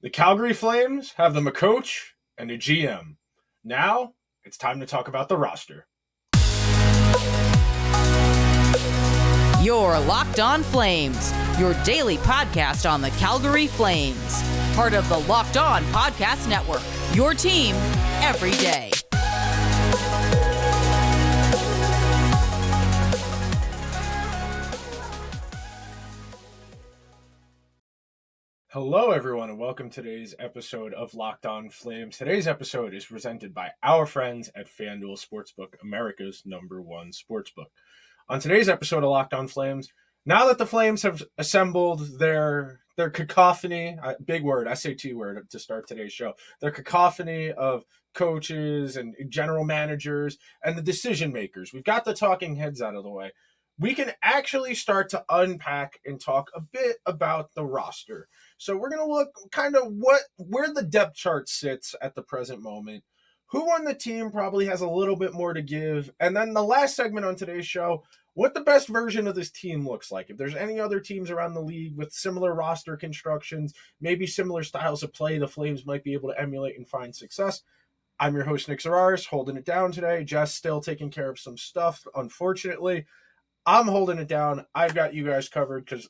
The Calgary Flames have them a coach and a GM. Now it's time to talk about the roster. You're Locked On Flames, your daily podcast on the Calgary Flames. Part of the Locked On Podcast Network, your team every day. Hello, everyone, and welcome to today's episode of Locked On Flames. Today's episode is presented by our friends at FanDuel Sportsbook, America's #1 sportsbook. On today's episode of Locked On Flames, now that the Flames have assembled their cacophony, big word, SAT word to start today's show, their cacophony of coaches and general managers and the decision makers, we've got the talking heads out of the way. We can actually start to unpack and talk a bit about the roster. So we're going to look kind of where the depth chart sits at the present moment, who on the team probably has a little bit more to give, and then the last segment on today's show, what the best version of this team looks like. If there's any other teams around the league with similar roster constructions, maybe similar styles of play the Flames might be able to emulate and find success. I'm your host, Nick Zararis, holding it down today. Jess still taking care of some stuff, unfortunately. I'm holding it down. I've got you guys covered because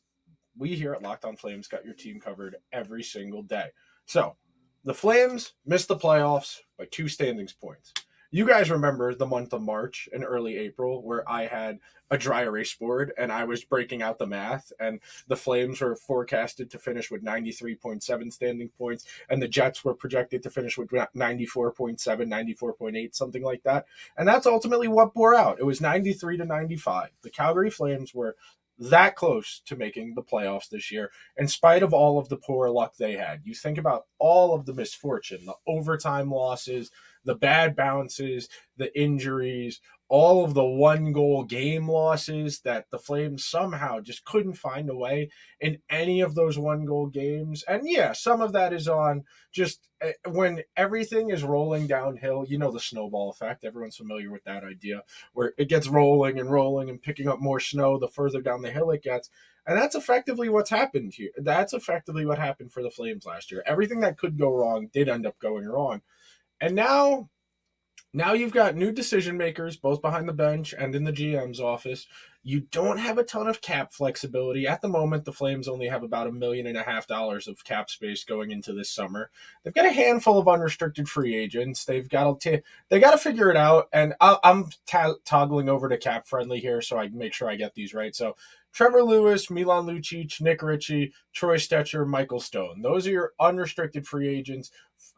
we here at Locked On Flames got your team covered every single day. So, the Flames missed the playoffs by 2 standings points. You guys remember the month of March and early April where I had a dry erase board and I was breaking out the math, and the Flames were forecasted to finish with 93.7 standing points and the Jets were projected to finish with 94.7, 94.8, something like that. And that's ultimately what bore out. It was 93 to 95. The Calgary Flames were that close to making the playoffs this year, in spite of all of the poor luck they had. You think about all of the misfortune, the overtime losses, the bad bounces, the injuries, all of the 1-goal game losses that the Flames somehow just couldn't find a way in any of those 1-goal games. And yeah, some of that is on just when everything is rolling downhill, you know, the snowball effect. Everyone's familiar with that idea where it gets rolling and picking up more snow the further down the hill it gets. And that's effectively what's happened here. That's effectively what happened for the Flames last year. Everything that could go wrong did end up going wrong. And now you've got new decision makers, both behind the bench and in the GM's office. You don't have a ton of cap flexibility. At the moment, the Flames only have about $1.5 million of cap space going into this summer. They've got a handful of unrestricted free agents. They've got to figure it out. And I'm toggling over to cap friendly here, so I make sure I get these right. So Trevor Lewis, Milan Lucic, Nick Ritchie, Troy Stecher, Michael Stone. Those are your unrestricted free agents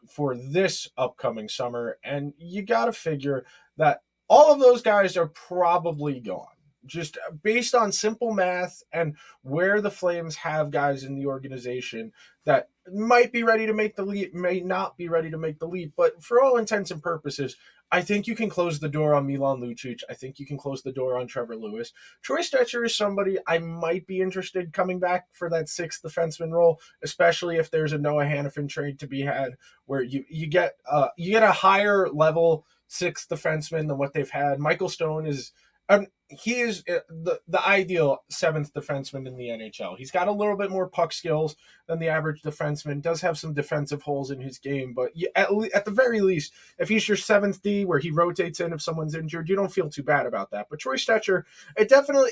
for this upcoming summer. And you got to figure that all of those guys are probably gone. Just based on simple math and where the Flames have guys in the organization that might be ready to make the leap, may not be ready to make the leap. But for all intents and purposes, I think you can close the door on Milan Lucic. I think you can close the door on Trevor Lewis. Troy Stecher is somebody I might be interested coming back for that 6th defenseman role, especially if there's a Noah Hannafin trade to be had where you get a higher level 6th defenseman than what they've had. Michael Stone is he is the ideal 7th defenseman in the NHL. He's got a little bit more puck skills than the average defenseman, does have some defensive holes in his game, but at the very least, if he's your 7th D where he rotates in if someone's injured, you don't feel too bad about that. But Troy Stecher,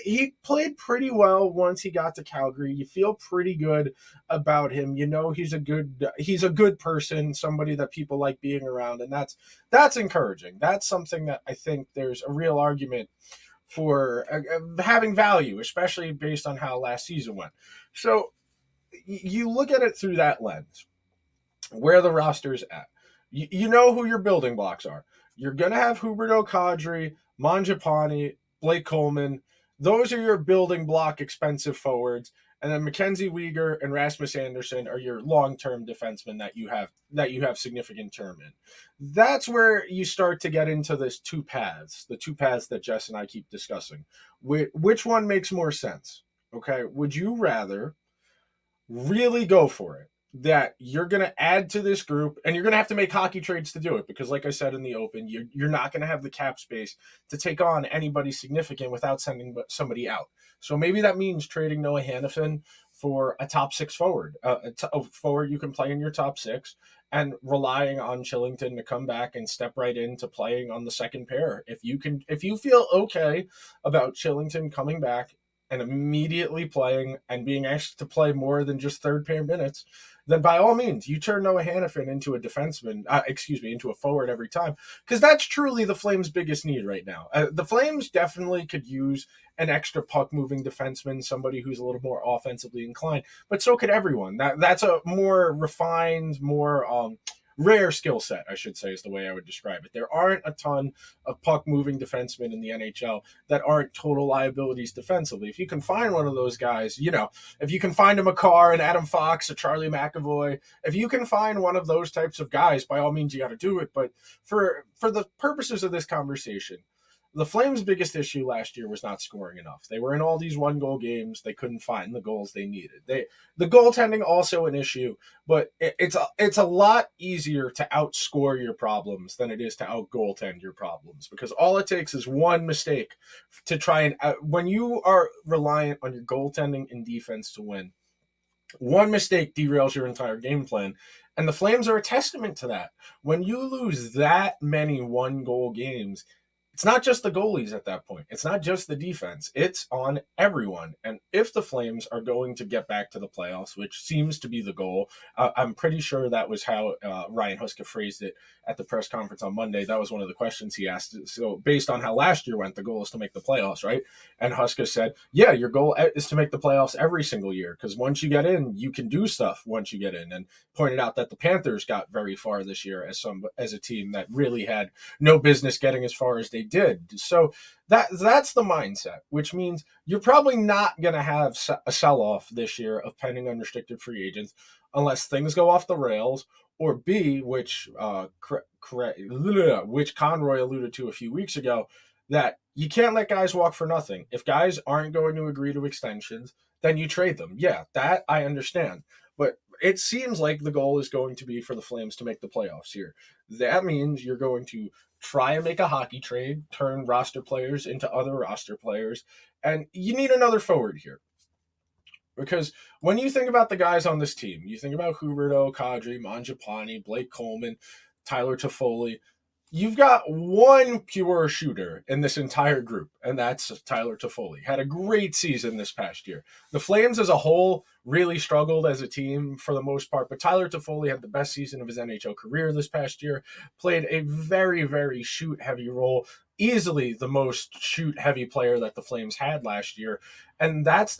he played pretty well once he got to Calgary. You feel pretty good about him. You know he's a good person, somebody that people like being around, and that's encouraging. That's something that I think there's a real argument for having value, especially based on how last season went. So you look at it through that lens, where the roster's at. You know who your building blocks are. You're going to have Huberdeau, Kadri, Mangiapane, Blake Coleman. Those are your building block expensive forwards. And then Mackenzie Weegar and Rasmus Andersson are your long-term defensemen that you have significant term in. That's where you start to get into the two paths that Jess and I keep discussing. Which one makes more sense? Okay, would you rather really go for it, that you're going to add to this group, and you're going to have to make hockey trades to do it, because like I said in the open, you're not going to have the cap space to take on anybody significant without sending somebody out. So maybe that means trading Noah Hannafin for a top six forward, a forward you can play in your top six, and relying on Chillington to come back and step right into playing on the second pair. If you feel okay about Chillington coming back and immediately playing and being asked to play more than just third pair minutes, then by all means, you turn Noah Hannafin into a defenseman, into a forward every time, because that's truly the Flames' biggest need right now. The Flames definitely could use an extra puck-moving defenseman, somebody who's a little more offensively inclined, but so could everyone. That's a more refined, more rare skill set, I should say, is the way I would describe it. There aren't a ton of puck-moving defensemen in the NHL that aren't total liabilities defensively. If you can find one of those guys, if you can find a Makar, an Adam Fox, a Charlie McAvoy, if you can find one of those types of guys, by all means, you got to do it. But for the purposes of this conversation, the Flames' biggest issue last year was not scoring enough. They were in all these one-goal games. They couldn't find the goals they needed. The goaltending also an issue, but it's a lot easier to outscore your problems than it is to out-goaltend your problems, because all it takes is one mistake to try and when you are reliant on your goaltending and defense to win, one mistake derails your entire game plan. And the Flames are a testament to that. When you lose that many one-goal games, it's not just the goalies at that point. It's not just the defense. It's on everyone. And if the Flames are going to get back to the playoffs, which seems to be the goal, I'm pretty sure that was how Ryan Huska phrased it at the press conference on Monday. That was one of the questions he asked. So based on how last year went, the goal is to make the playoffs, right? And Huska said, yeah, your goal is to make the playoffs every single year, because once you get in, you can do stuff once you get in. And pointed out that the Panthers got very far this year as a team that really had no business getting as far as they did. So that's the mindset, which means you're probably not going to have a sell-off this year of pending unrestricted free agents unless things go off the rails, or B, which Conroy alluded to a few weeks ago, that you can't let guys walk for nothing. If guys aren't going to agree to extensions, then you trade them. Yeah, that I understand. But it seems like the goal is going to be for the Flames to make the playoffs here. That means you're going to try and make a hockey trade, turn roster players into other roster players, and you need another forward here. Because when you think about the guys on this team, you think about Huberdeau, Kadri, Mangiapane, Blake Coleman, Tyler Toffoli. You've got one pure shooter in this entire group, and that's Tyler Toffoli. Had a great season this past year. The Flames as a whole really struggled as a team for the most part, but Tyler Toffoli had the best season of his NHL career this past year, played a very, very shoot-heavy role, easily the most shoot-heavy player that the Flames had last year. And that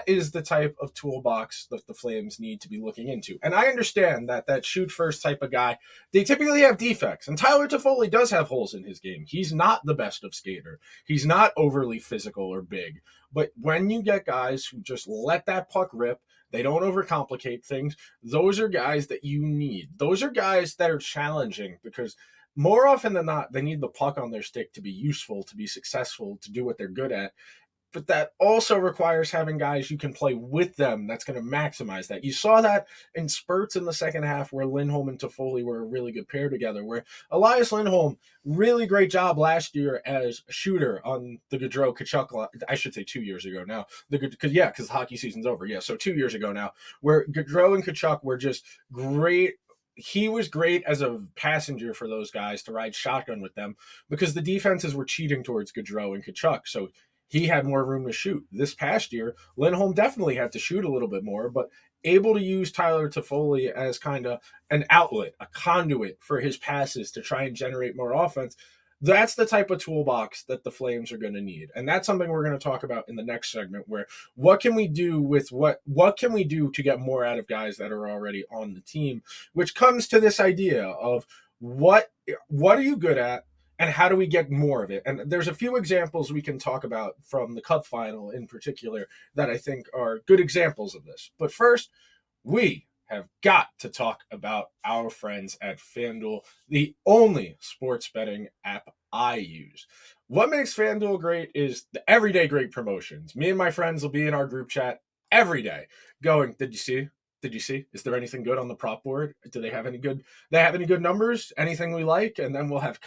is the type of toolbox that the Flames need to be looking into. And I understand that shoot-first type of guy, they typically have defects. And Tyler Toffoli does have holes in his game. He's not the best of skater. He's not overly physical or big. But when you get guys who just let that puck rip, they don't overcomplicate things, those are guys that you need. Those are guys that are challenging, because more often than not, they need the puck on their stick to be useful, to be successful, to do what they're good at. But that also requires having guys you can play with them that's going to maximize that. You saw that in spurts in the second half where Lindholm and Toffoli were a really good pair together, where Elias Lindholm, really great job last year as a shooter on the Gaudreau-Tkachuk, I should say 2 years ago now, because hockey season's over. Yeah, so 2 years ago now, where Gaudreau and Tkachuk were just great. He was great as a passenger for those guys to ride shotgun with them, because the defenses were cheating towards Gaudreau and Tkachuk. So he had more room to shoot. This past year, Lindholm definitely had to shoot a little bit more, but able to use Tyler Toffoli as kind of an outlet, a conduit for his passes to try and generate more offense. That's the type of toolbox that the Flames are going to need. And that's something we're going to talk about in the next segment, where what can we do to get more out of guys that are already on the team, which comes to this idea of what are you good at? And how do we get more of it? And there's a few examples we can talk about from the Cup final in particular that I think are good examples of this. But first, we have got to talk about our friends at FanDuel, the only sports betting app I use. What makes FanDuel great is the everyday great promotions. Me and my friends will be in our group chat every day going, did you see? Did you see? Is there anything good on the prop board? Do they have any good? They have any good numbers? Anything we like? And then we'll have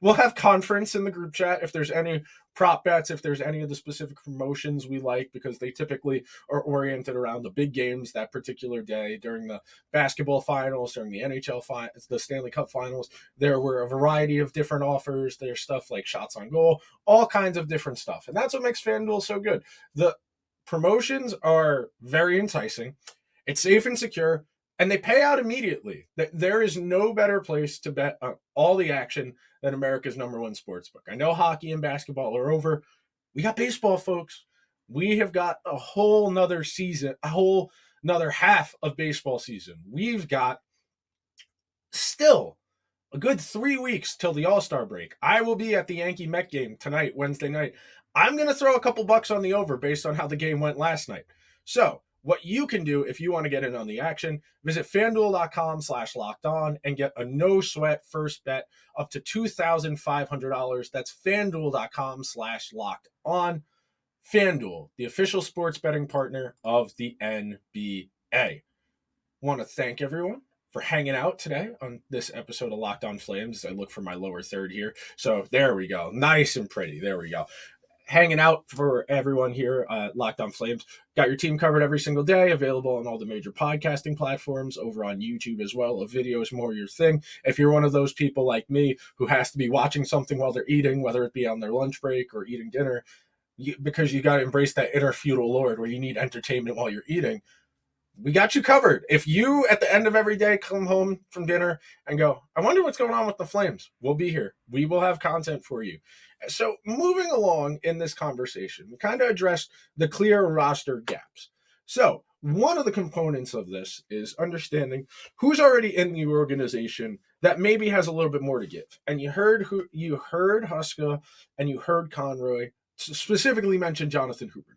we'll have conference in the group chat if there's any prop bets, if there's any of the specific promotions we like, because they typically are oriented around the big games that particular day. During the basketball finals, during the NHL finals, the Stanley Cup finals, there were a variety of different offers. There's stuff like shots on goal, all kinds of different stuff, and that's what makes FanDuel so good. The promotions are very enticing. It's safe and secure, and they pay out immediately. There is no better place to bet on all the action than America's #1 sportsbook. I know hockey and basketball are over. We got baseball, folks. We have got a whole nother season, a whole another half of baseball season. We've got still a good 3 weeks till the All-Star break. I will be at the Yankee-Met game tonight, Wednesday night. I'm going to throw a couple bucks on the over based on how the game went last night. So what you can do if you want to get in on the action, visit fanduel.com/lockedon and get a no sweat first bet up to $2,500. That's fanduel.com/lockedon. FanDuel, the official sports betting partner of the NBA. Want to thank everyone for hanging out today on this episode of Locked On Flames. I look for my lower third here. So there we go. Nice and pretty. There we go. Hanging out for everyone here at Locked On Flames. Got your team covered every single day, available on all the major podcasting platforms, over on YouTube as well. A video is more your thing. If you're one of those people like me who has to be watching something while they're eating, whether it be on their lunch break or eating dinner, because you got to embrace that inner feudal lord where you need entertainment while you're eating, we got you covered. If you, at the end of every day, come home from dinner and go, I wonder what's going on with the Flames, we'll be here. We will have content for you. So moving along in this conversation, we kind of addressed the clear roster gaps. So one of the components of this is understanding who's already in the organization that maybe has a little bit more to give. And you heard Huska and you heard Conroy specifically mention Jonathan Huberdeau.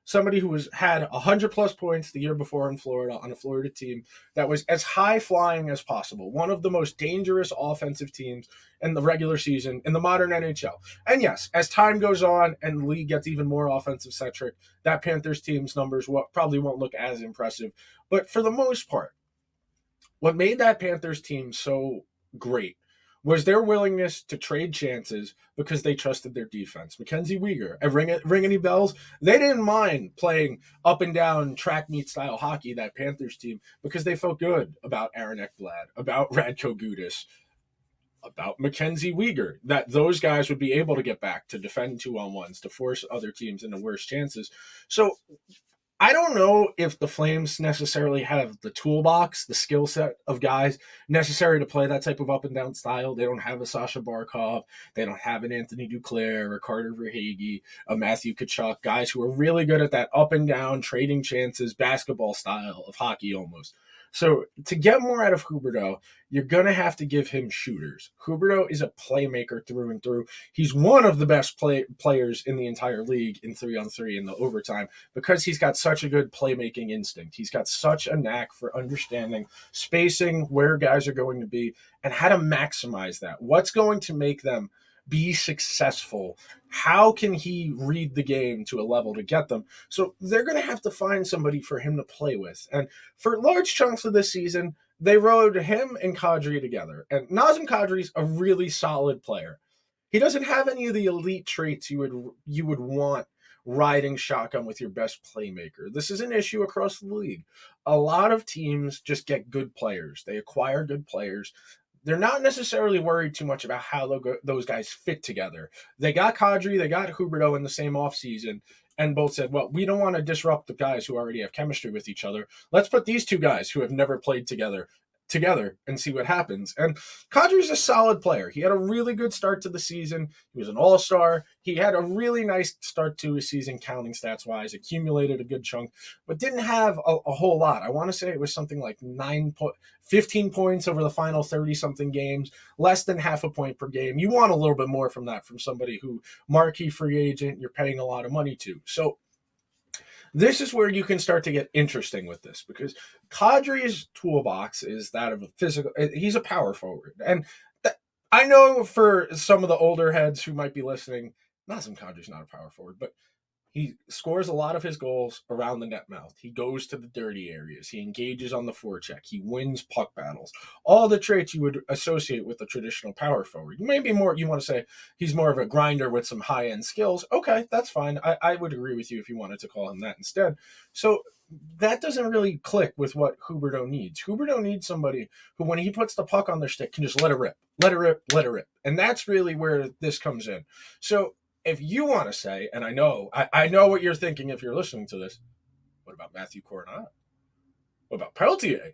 Somebody who had 100-plus points the year before in Florida on a Florida team that was as high-flying as possible, one of the most dangerous offensive teams in the regular season in the modern NHL. And yes, as time goes on and the league gets even more offensive-centric, that Panthers team's numbers probably won't look as impressive. But for the most part, what made that Panthers team so great was their willingness to trade chances because they trusted their defense. Mackenzie Weegar, ring any bells? They didn't mind playing up and down track meet style hockey, that Panthers team, because they felt good about Aaron Ekblad, about Radko Gudas, about Mackenzie Weegar, that those guys would be able to get back to defend 2-on-1s, to force other teams into worse chances. So I don't know if the Flames necessarily have the toolbox, the skill set of guys necessary to play that type of up-and-down style. They don't have a Sasha Barkov. They don't have an Anthony Duclair or Carter Verhaeghe, a Matthew Tkachuk, guys who are really good at that up-and-down, trading chances, basketball style of hockey almost. So to get more out of Huberdeau, you're going to have to give him shooters. Huberdeau is a playmaker through and through. He's one of the best players in the entire league in 3-on-3 in the overtime because he's got such a good playmaking instinct. He's got such a knack for understanding spacing, where guys are going to be, and how to maximize that. What's going to make them be successful? How can he read the game to a level to get them? So they're going to have to find somebody for him to play with. And for large chunks of this season, they rode him and Kadri together. And Nazem Kadri's a really solid player. He doesn't have any of the elite traits you would want riding shotgun with your best playmaker. This is an issue across the league. A lot of teams just get good players. They acquire good players. They're not necessarily worried too much about how those guys fit together. They got Kadri, they got Huberdeau in the same offseason, and both said, well, we don't want to disrupt the guys who already have chemistry with each other. Let's put these two guys who have never played together and see what happens. And Kadri's a solid player. He had a really good start to the season. He was an all-star. He had a really nice start to his season counting stats-wise, accumulated a good chunk, but didn't have a whole lot. I want to say it was something like 15 points over the final 30-something games, less than half a point per game. You want a little bit more from that from somebody who, marquee free agent, you're paying a lot of money to. So this is where you can start to get interesting with this, because Kadri's toolbox is that of a physical. He's a power forward. And I know for some of the older heads who might be listening, Nazem Kadri's not a power forward, but He scores a lot of his goals around the net mouth. He goes to the dirty areas. He engages on the forecheck. He wins puck battles. All the traits you would associate with a traditional power forward. Maybe more, you want to say he's more of a grinder with some high end skills. Okay, that's fine. I would agree with you if you wanted to call him that instead. So that doesn't really click with what Huberdeau needs. Huberdeau needs somebody who, when he puts the puck on their stick, can just let it rip, let it rip, let it rip. And that's really where this comes in. So if you want to say, and I know what you're thinking if you're listening to this, what about Matthew Coranato? What about Pelletier?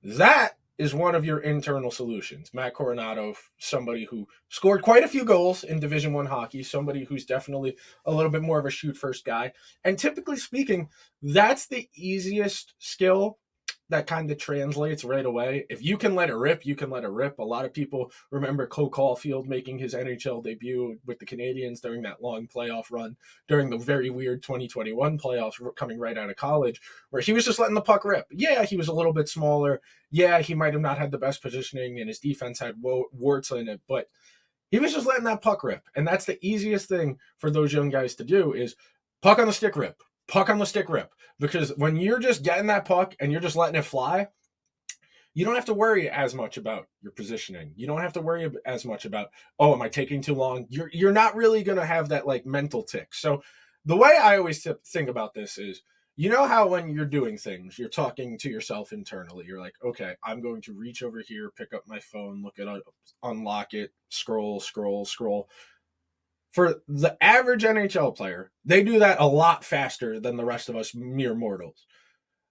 That is one of your internal solutions. Matt Coranato, somebody who scored quite a few goals in Division I hockey, somebody who's definitely a little bit more of a shoot-first guy. And typically speaking, that's the easiest skill that kind of translates right away. If you can let it rip, you can let it rip. A lot of people remember Cole Caulfield making his NHL debut with the Canadiens during that long playoff run, during the very weird 2021 playoffs coming right out of college, where he was just letting the puck rip. Yeah, he was a little bit smaller. Yeah, he might have not had the best positioning, and his defense had warts in it, but he was just letting that puck rip. And that's the easiest thing for those young guys to do is puck on the stick rip. Puck on the stick rip. Because when you're just getting that puck and you're just letting it fly, you don't have to worry as much about your positioning. You don't have to worry as much about, oh, am I taking too long? You're not really going to have that like mental tick. So the way I always think about this is, you know how when you're doing things, you're talking to yourself internally. You're like, okay, I'm going to reach over here, pick up my phone, look at it, unlock it, scroll. For the average NHL player, they do that a lot faster than the rest of us mere mortals.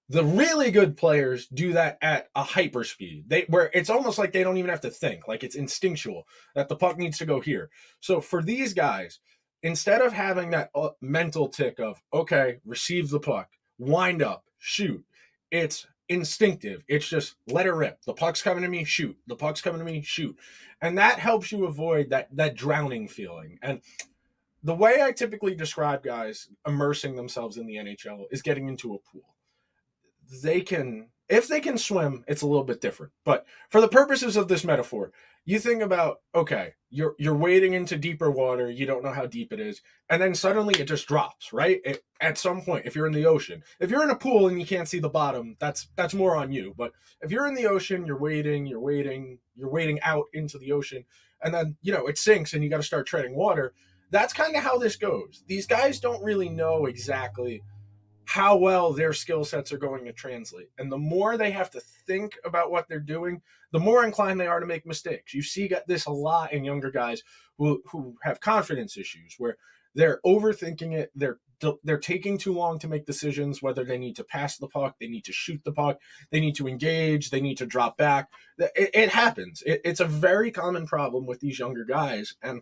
The really good players do that at a hyper speed. Where it's almost like they don't even have to think, like it's instinctual that the puck needs to go here. So for these guys, instead of having that mental tick of, okay, receive the puck, wind up, shoot, it's instinctive. It's just let it rip. The puck's coming to me, shoot. The puck's coming to me, shoot. And that helps you avoid that drowning feeling. And the way I typically describe guys immersing themselves in the NHL is getting into a pool. If they can swim, it's a little bit different. But for the purposes of this metaphor, you think about, okay, you're wading into deeper water, you don't know how deep it is, and then suddenly it just drops, right? At some point, if you're in the ocean, if you're in a pool and you can't see the bottom, that's more on you. But if you're in the ocean, you're wading out into the ocean, and then it sinks and you got to start treading water. That's kind of how this goes. These guys don't really know exactly how well their skill sets are going to translate. And the more they have to think about what they're doing, the more inclined they are to make mistakes. You see this a lot in younger guys who have confidence issues, where they're overthinking it. They're taking too long to make decisions, whether they need to pass the puck, they need to shoot the puck, they need to engage, they need to drop back. It happens. It's a very common problem with these younger guys. And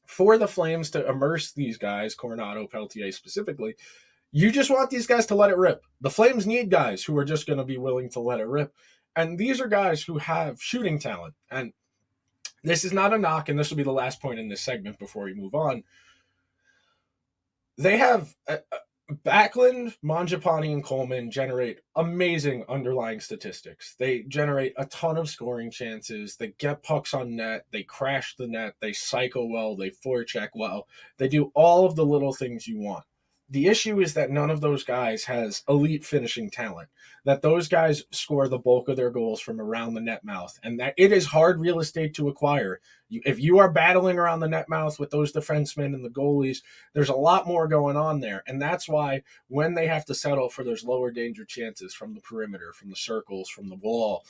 for the Flames to immerse these guys, Coranato, Pelletier specifically, you just want these guys to let it rip. The Flames need guys who are just going to be willing to let it rip. And these are guys who have shooting talent. And this is not a knock, and this will be the last point in this segment before we move on. They have Backlund, Mangiapane, and Coleman generate amazing underlying statistics. They generate a ton of scoring chances. They get pucks on net. They crash the net. They cycle well. They forecheck well. They do all of the little things you want. The issue is that none of those guys has elite finishing talent, that those guys score the bulk of their goals from around the net mouth, and that it is hard real estate to acquire. If you are battling around the net mouth with those defensemen and the goalies, there's a lot more going on there. And that's why when they have to settle for those lower danger chances from the perimeter, from the circles, from the wall,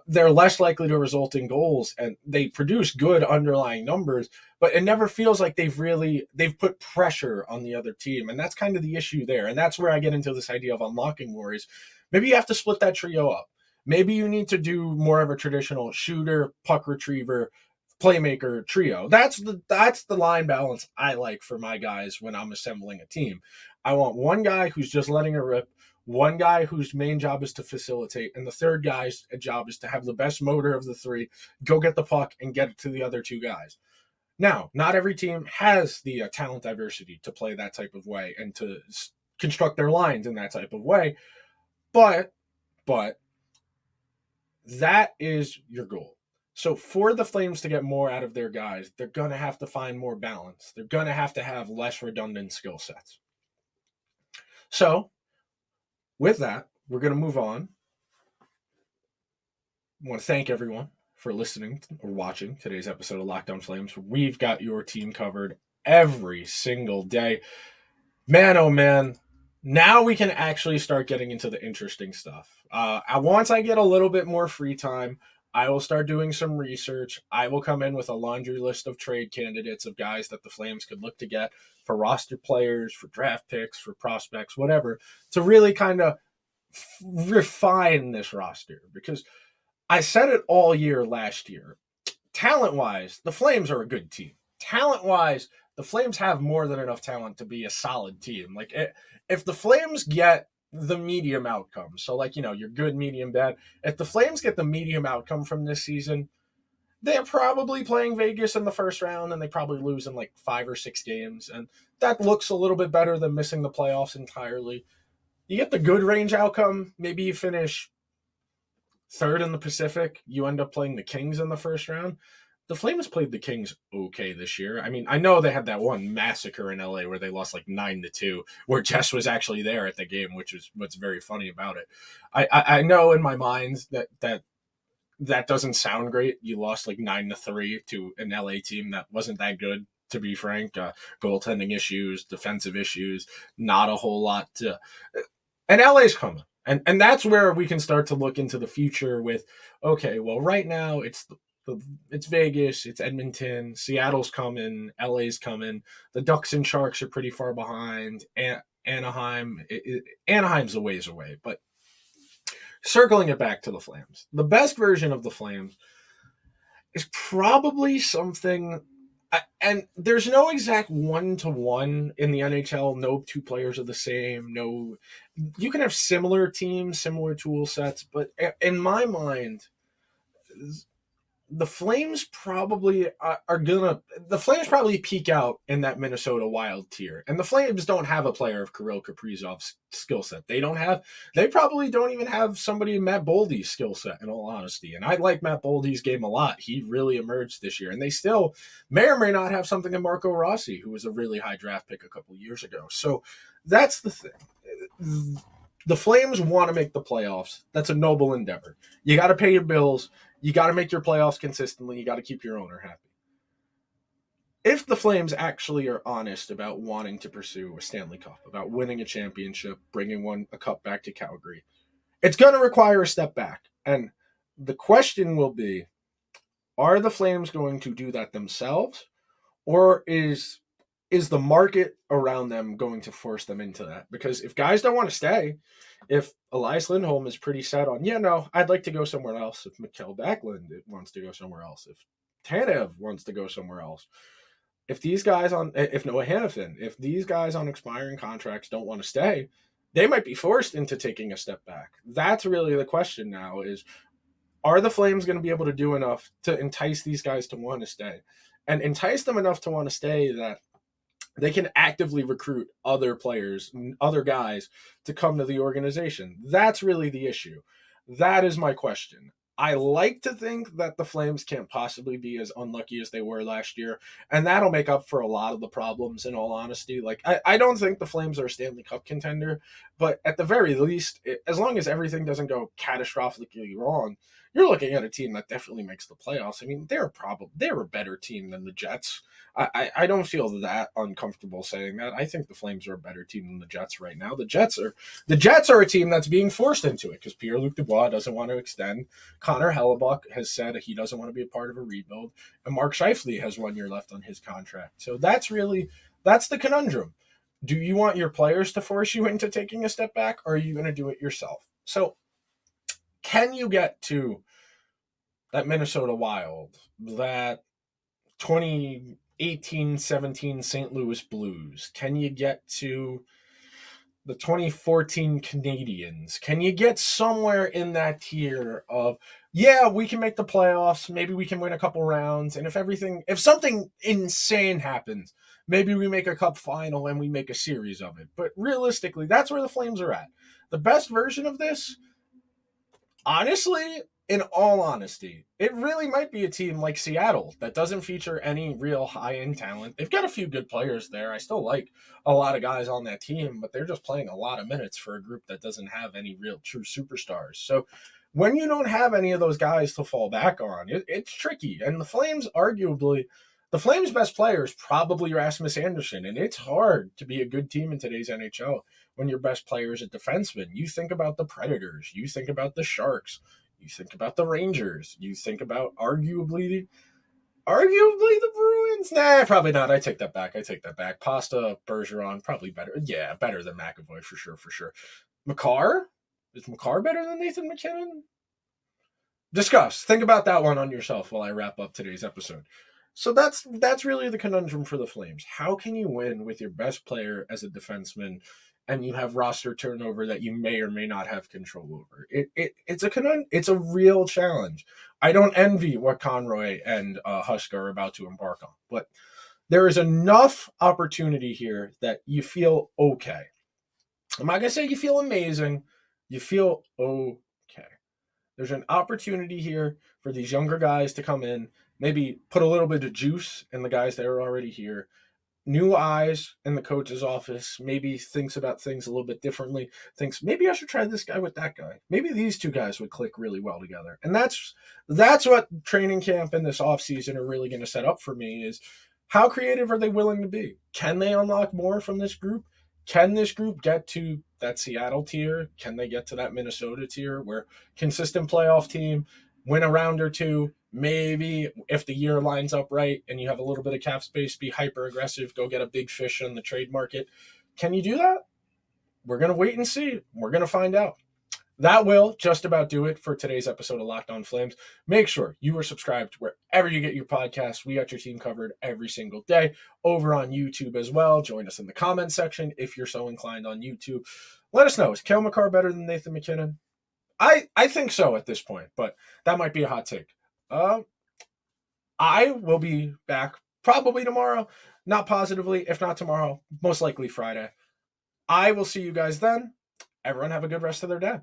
they're less likely to result in goals, and they produce good underlying numbers, but it never feels like they've put pressure on the other team. And that's kind of the issue there. And that's where I get into this idea of unlocking worries. Maybe you have to split that trio up. Maybe you need to do more of a traditional shooter, puck retriever, playmaker trio. That's the line balance I like for my guys when I'm assembling a team. I want one guy who's just letting it rip, one guy whose main job is to facilitate, and the third guy's job is to have the best motor of the three, go get the puck and get it to the other two guys. Now, not every team has the talent diversity to play that type of way and to construct their lines in that type of way, but that is your goal. So for the Flames to get more out of their guys, they're going to have to find more balance. They're going to have less redundant skill sets. So with that, we're going to move on. I want to thank everyone for listening or watching today's episode of Locked On Flames. We've got your team covered every single day. Man, oh man, now we can actually start getting into the interesting stuff. Once I get a little bit more free time, I will start doing some research. I will come in with a laundry list of trade candidates of guys that the Flames could look to get for roster players, for draft picks, for prospects, whatever, to really kind of refine this roster. Because I said it all year last year. Talent-wise, the Flames are a good team. Talent-wise, the Flames have more than enough talent to be a solid team. Like, if the Flames get the medium outcome, so like, you're good, medium, bad. If the Flames get the medium outcome from this season, they're probably playing Vegas in the first round, and they probably lose in like 5 or 6 games. And that looks a little bit better than missing the playoffs entirely. You get the good range outcome, maybe you finish third in the Pacific, you end up playing the Kings in the first round. The Flames played the Kings okay this year. I mean, I know they had that one massacre in LA where they lost like 9-2, where Jess was actually there at the game, which is what's very funny about it. I know in my mind that doesn't sound great. You lost like 9-3 to an LA team that wasn't that good, to be frank. Goaltending issues, defensive issues, not a whole lot to. And LA's coming. And that's where we can start to look into the future with, okay, well, right now it's Vegas, it's Edmonton, Seattle's coming, LA's coming. The Ducks and Sharks are pretty far behind. Anaheim, Anaheim's a ways away. But circling it back to the Flames, the best version of the Flames is probably something. And there's no exact 1-to-1 in the NHL. No two players are the same. No, you can have similar teams, similar tool sets, but in my mind, the Flames probably peak out in that Minnesota Wild tier. And the Flames don't have a player of Kirill Kaprizov's skill set. They probably don't even have somebody in Matt Boldy's skill set, in all honesty. And I like Matt Boldy's game a lot. He really emerged this year. And they still may or may not have something in Marco Rossi, who was a really high draft pick a couple years ago. So that's the thing. The Flames want to make the playoffs. That's a noble endeavor. You got to pay your bills. You got to make your playoffs consistently. You got to keep your owner happy. If the Flames actually are honest about wanting to pursue a Stanley Cup, about winning a championship, bringing a cup back to Calgary, it's going to require a step back. And the question will be, are the Flames going to do that themselves, or is the market around them going to force them into that? Because if guys don't want to stay, if Elias Lindholm is pretty set on, I'd like to go somewhere else. If Mikkel Backlund wants to go somewhere else, if Tanev wants to go somewhere else, if Noah Hannafin, if these guys on expiring contracts don't want to stay, they might be forced into taking a step back. That's really the question now is, are the Flames going to be able to do enough to entice these guys to want to stay? And entice them enough to want to stay that they can actively recruit other players, other guys to come to the organization. That's really the issue. That is my question. I like to think that the Flames can't possibly be as unlucky as they were last year, and that'll make up for a lot of the problems, in all honesty. Like, I don't think the Flames are a Stanley Cup contender, but at the very least, as long as everything doesn't go catastrophically wrong, you're looking at a team that definitely makes the playoffs. I mean, they're a better team than the Jets. I don't feel that uncomfortable saying that. I think the Flames are a better team than the Jets right now. The Jets are a team that's being forced into it because Pierre-Luc Dubois doesn't want to extend. Connor Hellebuck has said he doesn't want to be a part of a rebuild. And Mark Scheifele has 1 year left on his contract. So that's the conundrum. Do you want your players to force you into taking a step back, or are you going to do it yourself? So can you get to that Minnesota Wild, that 2018-17 St. Louis Blues? Can you get to the 2014 Canadiens? Can you get somewhere in that tier of, we can make the playoffs, maybe we can win a couple rounds, and if something insane happens, maybe we make a cup final and we make a series of it. But realistically, that's where the Flames are at. The best version of this, honestly, in all honesty, it really might be a team like Seattle that doesn't feature any real high-end talent. They've got a few good players there. I still like a lot of guys on that team, but they're just playing a lot of minutes for a group that doesn't have any real true superstars. So when you don't have any of those guys to fall back on, it's tricky. And the Flames' best player is probably Rasmus Anderson, and it's hard to be a good team in today's NHL when your best player is a defenseman. You think about the Predators, you think about the Sharks, you think about the Rangers. You think about arguably the Bruins. Nah, probably not. I take that back. Pasta, Bergeron, probably better. Yeah, better than McAvoy for sure. Makar? Is Makar better than Nathan MacKinnon? Discuss. Think about that one on yourself while I wrap up today's episode. So that's really the conundrum for the Flames. How can you win with your best player as a defenseman and you have roster turnover that you may or may not have control over? It's a real challenge. I don't envy what Conroy and Huska are about to embark on, but there is enough opportunity here that you feel okay. I'm not gonna say you feel amazing. You feel okay. There's an opportunity here for these younger guys to come in, maybe put a little bit of juice in the guys that are already here. New eyes in the coach's office, maybe thinks about things a little bit differently, thinks maybe I should try this guy with that guy. Maybe these two guys would click really well together. And that's what training camp and this offseason are really going to set up for me is how creative are they willing to be? Can they unlock more from this group? Can this group get to that Seattle tier? Can they get to that Minnesota tier where consistent playoff team, win a round or two, maybe if the year lines up right and you have a little bit of cap space, be hyper aggressive, go get a big fish in the trade market. Can you do that? We're going to wait and see. We're going to find out. That will just about do it for today's episode of Locked On Flames. Make sure you are subscribed wherever you get your podcasts. We got your team covered every single day over on YouTube as well. Join us in the comment section if you're so inclined on YouTube. Let us know. Is Cale Makar better than Nathan MacKinnon? I think so at this point, but that might be a hot take. I will be back probably tomorrow. Not positively. If not tomorrow, most likely Friday. I will see you guys then. Everyone have a good rest of their day.